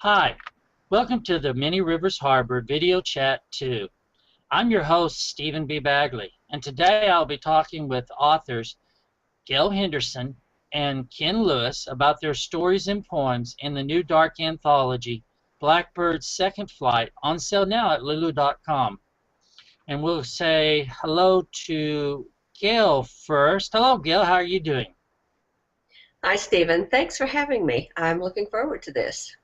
Hi, welcome to the Many Rivers Harbor Video Chat 2. I'm your host, Stephen B. Bagley, and today I'll be talking with authors Gail Henderson and Ken Lewis about their stories and poems in the new dark anthology, Blackbirds Second Flight, on sale now at lulu.com. And we'll say hello to Gail first. Hello, Gail. How are you doing? Hi, Stephen. Thanks for having me. I'm looking forward to this.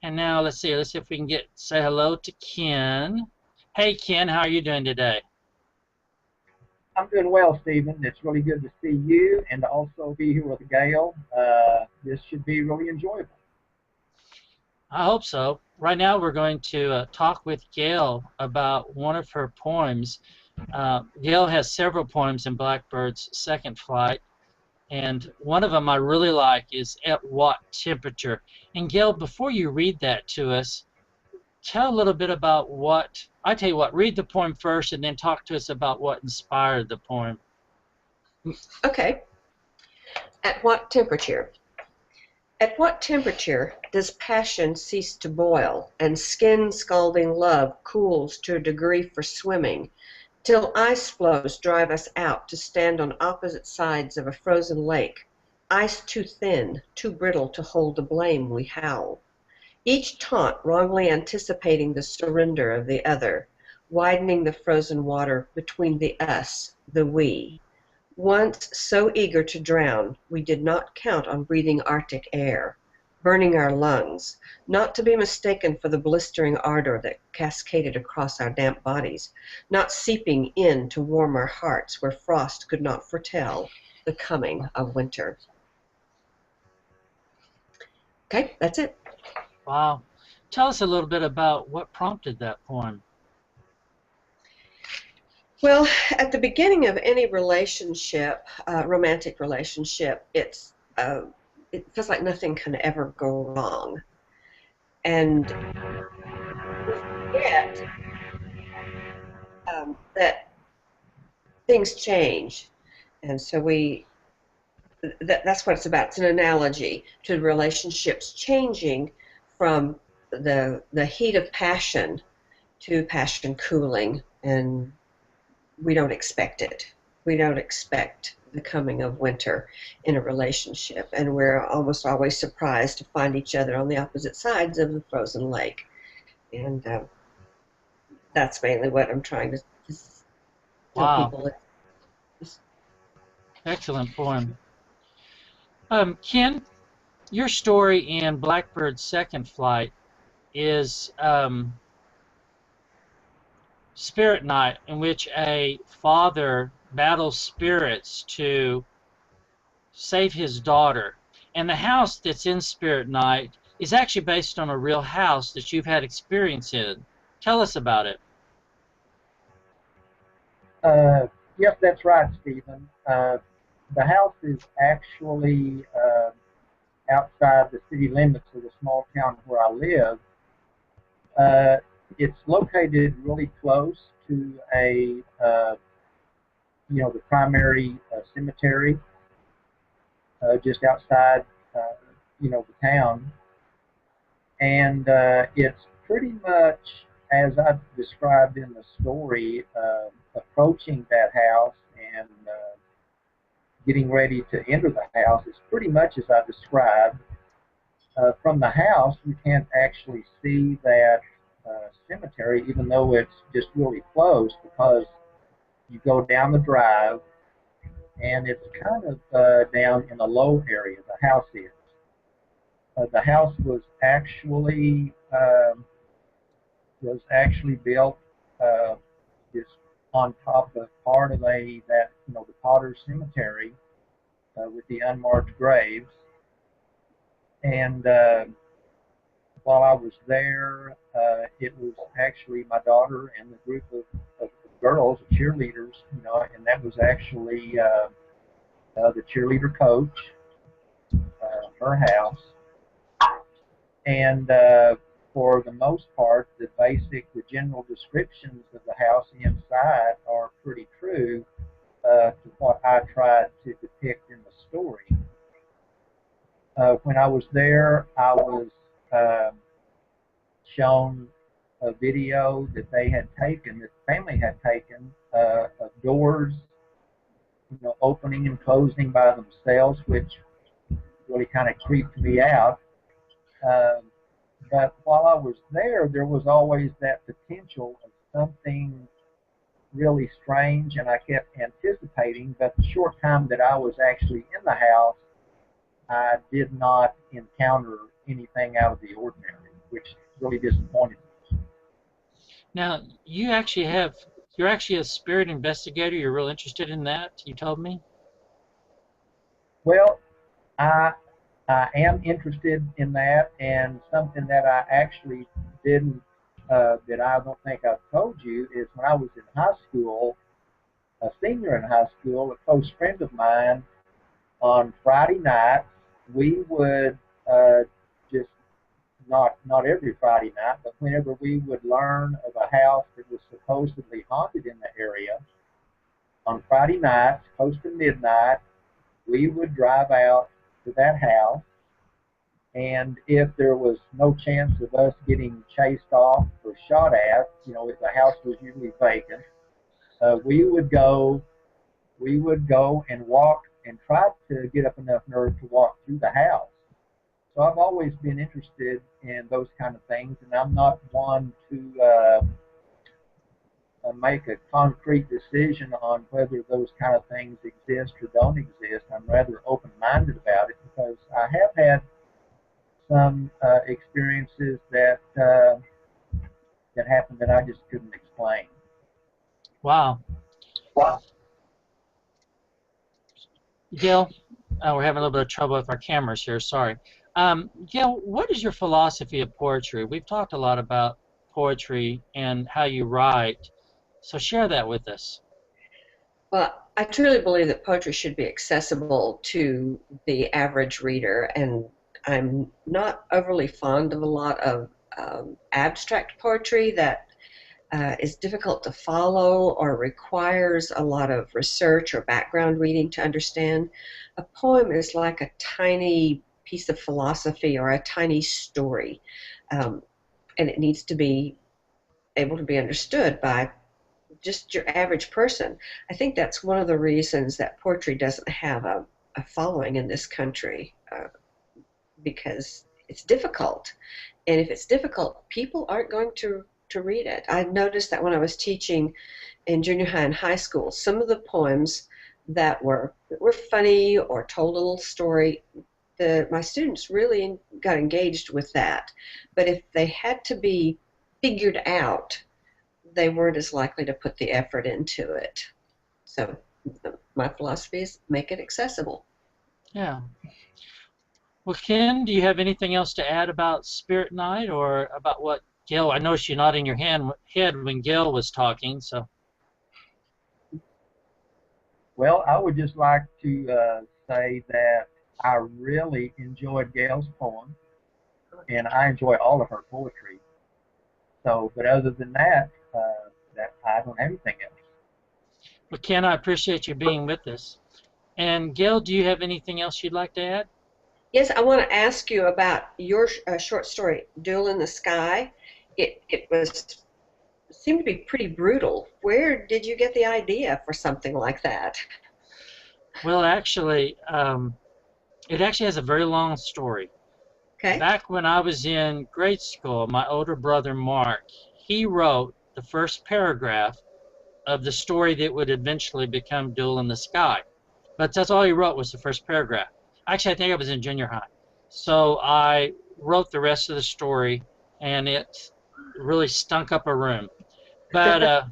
And now let's see if we can say hello to Ken. Hey, Ken, how are you doing today? I'm doing well, Stephen. It's really good to see you and to also be here with Gail. This should be really enjoyable. I hope so. Right now we're going to talk with Gail about one of her poems. Gail has several poems in Blackbird's Second Flight, and one of them I really like is At What Temperature? And Gail, before you read that to us, tell a little bit about I tell you what, read the poem first and then talk to us about what inspired the poem. Okay. At what temperature? At what temperature does passion cease to boil, and skin-scalding love cools to a degree for swimming, till ice floes drive us out to stand on opposite sides of a frozen lake, ice too thin, too brittle to hold the blame we howl, each taunt wrongly anticipating the surrender of the other, widening the frozen water between the us, the we. Once so eager to drown, we did not count on breathing Arctic air, burning our lungs, not to be mistaken for the blistering ardor that cascaded across our damp bodies, not seeping in to warm our hearts where frost could not foretell the coming of winter. Okay, that's it. Wow. Tell us a little bit about what prompted that poem. Well, at the beginning of any relationship, romantic relationship, it feels like nothing can ever go wrong. And yet, that things change. And so that's what it's about. It's an analogy to relationships changing from the heat of passion to passion cooling, and we don't expect it. We don't expect the coming of winter in a relationship, and we're almost always surprised to find each other on the opposite sides of the frozen lake. And that's mainly what I'm trying to tell Wow. people. Excellent poem. Ken, your story in Blackbird's Second Flight is Spirit Night, in which a father battles spirits to save his daughter. And the house that's in Spirit Night is actually based on a real house that you've had experience in. Tell us about it. Yes, that's right, Stephen. The house is actually outside the city limits of the small town where I live. It's located really close to the primary cemetery just outside, the town. And it's pretty much as I described in the story, approaching that house and getting ready to enter the house. It's pretty much as I described. From the house, you can't actually see that cemetery, even though it's just really close, because you go down the drive, and it's kind of down in a low area. The house is. The house was actually built just on top of part of the Potter Cemetery with the unmarked graves. And while I was there, it was actually my daughter and the group of girls, cheerleaders, and that was actually the cheerleader coach, her house. And for the most part, the general descriptions of the house inside are pretty true to what I tried to depict in the story. When I was there, I was shown a video that they had taken, that the family had taken, of doors, opening and closing by themselves, which really kind of creeped me out. But while I was there was always that potential of something really strange, and I kept anticipating. But the short time that I was actually in the house, I did not encounter anything out of the ordinary, which really disappointed me. Now, you're actually a spirit investigator. You're real interested in that, you told me? Well, I am interested in that, and something that I actually didn't, that I don't think I've told you, is when I was in high school, a senior in high school, a close friend of mine, on Friday nights, we would just, not every Friday night, but whenever we would learn of a house that was supposedly haunted in the area, on Friday nights, close to midnight, we would drive out to that house, and if there was no chance of us getting chased off or shot at, if the house was usually vacant, we would go and walk and try to get up enough nerve to walk through the house. So I've always been interested in those kind of things, and I'm not one to make a concrete decision on whether those kind of things exist or don't exist. I'm rather open-minded about it, because I have had some experiences that happened that I just couldn't explain. Wow. Gail, we're having a little bit of trouble with our cameras here, sorry. Gail, what is your philosophy of poetry? We've talked a lot about poetry and how you write, so share that with us. Well, I truly believe that poetry should be accessible to the average reader, and I'm not overly fond of a lot of abstract poetry that is difficult to follow or requires a lot of research or background reading to understand. A poem is like a tiny piece of philosophy or a tiny story, and it needs to be able to be understood by just your average person. I think that's one of the reasons that poetry doesn't have a following in this country, because it's difficult. And if it's difficult, people aren't going to read it. I noticed that when I was teaching in junior high and high school, some of the poems that were funny or told a little story, my students really got engaged with that. But if they had to be figured out, they weren't as likely to put the effort into it. So my philosophy is make it accessible. Yeah. Well, Ken, do you have anything else to add about Spirit Night, or about what Gail? I noticed you nodding your head when Gail was talking. So. Well, I would just like to say that I really enjoyed Gail's poem, and I enjoy all of her poetry. So, but other than that, I don't have anything else. Well, Ken, I appreciate you being with us. And Gail, do you have anything else you'd like to add? Yes, I want to ask you about your short story, Duel in the Sky. It seemed to be pretty brutal. Where did you get the idea for something like that? Well, actually, it actually has a very long story. Okay. Back when I was in grade school, my older brother Mark, he wrote the first paragraph of the story that would eventually become Duel in the Sky. But that's all he wrote, was the first paragraph. Actually, I think I was in junior high. So I wrote the rest of the story, and it really stunk up a room. But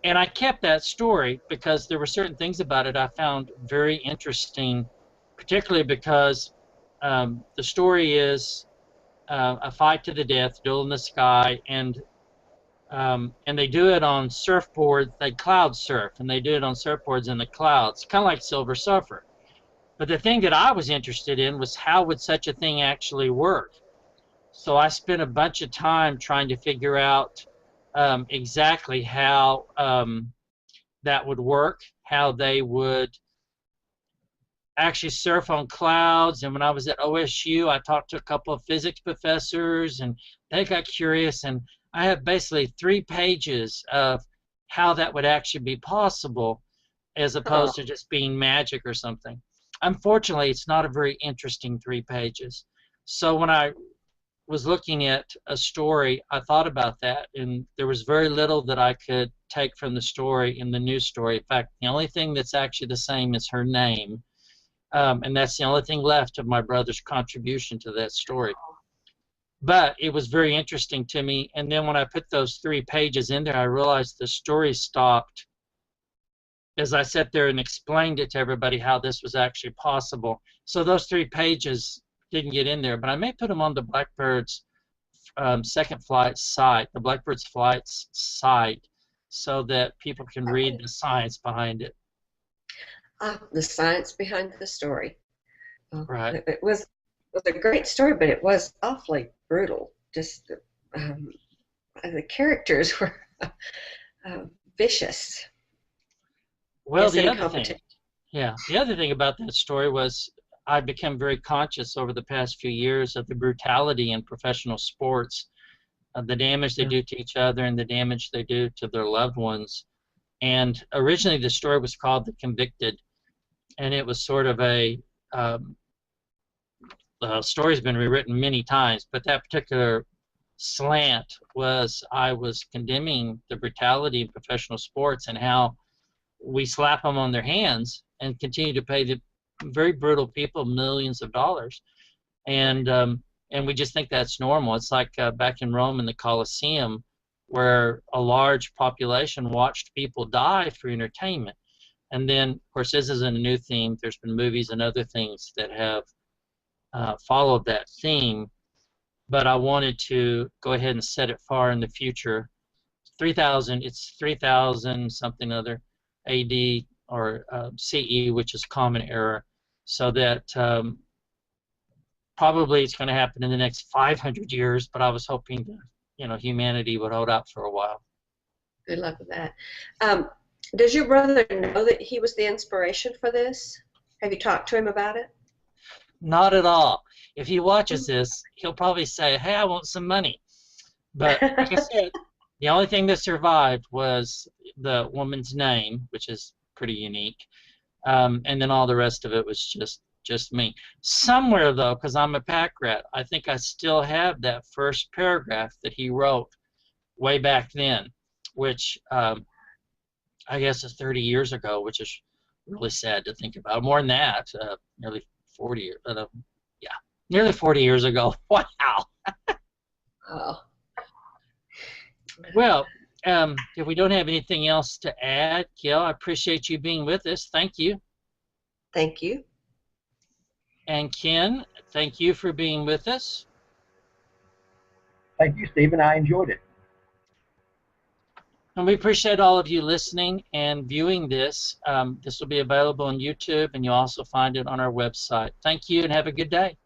and I kept that story because there were certain things about it I found very interesting, particularly because the story is a fight to the death, Duel in the Sky, and they do it on surfboards. They cloud surf, and they do it on surfboards in the clouds, kind of like Silver Surfer. But the thing that I was interested in was, how would such a thing actually work? So I spent a bunch of time trying to figure out exactly how that would work, how they would actually surf on clouds. And when I was at OSU, I talked to a couple of physics professors, and they got curious. And I have basically 3 pages of how that would actually be possible, as Oh, opposed to just being magic or something. Unfortunately, it's not a very interesting 3 pages. So when I was looking at a story, I thought about that, and there was very little that I could take from the story in the new story. In fact, the only thing that's actually the same is her name, and that's the only thing left of my brother's contribution to that story. But it was very interesting to me, and then when I put those 3 pages in there, I realized the story stopped as I sat there and explained it to everybody how this was actually possible. So those 3 pages didn't get in there, but I may put them on the Blackbirds Second Flight site, the Blackbirds Flights site, so that people can read the science behind it. the science behind the story. Right. It was a great story, but it was awfully brutal. Just the characters were vicious. Well, Yes, the other incompetent. thing, yeah, the other thing about that story was I became very conscious over the past few years of the brutality in professional sports, the damage they do to each other and the damage they do to their loved ones. And originally the story was called The Convicted, and it was sort of the story's been rewritten many times, but that particular slant was I was condemning the brutality in professional sports and how we slap them on their hands and continue to pay the very brutal people millions of dollars, and we just think that's normal. It's like back in Rome in the Colosseum, where a large population watched people die for entertainment. And then, of course, this isn't a new theme. There's been movies and other things that have followed that theme, but I wanted to go ahead and set it far in the future. 3000, it's 3000 something other AD or CE, which is Common Era, so that probably it's going to happen in the next 500 years, but I was hoping that, humanity would hold out for a while. Good luck with that. Does your brother know that he was the inspiration for this? Have you talked to him about it? Not at all. If he watches this, he'll probably say, hey, I want some money. But like I said, the only thing that survived was the woman's name, which is pretty unique. And then all the rest of it was just me. Somewhere, though, because I'm a pack rat, I think I still have that first paragraph that he wrote way back then, which I guess is 30 years ago, which is really sad to think about. More than that, nearly 40 years. Yeah, nearly 40 years ago. Wow. Oh. Well, if we don't have anything else to add, Gail, I appreciate you being with us. Thank you. Thank you. And Ken, thank you for being with us. Thank you, Stephen. I enjoyed it. And we appreciate all of you listening and viewing this. This will be available on YouTube, and you'll also find it on our website. Thank you, and have a good day.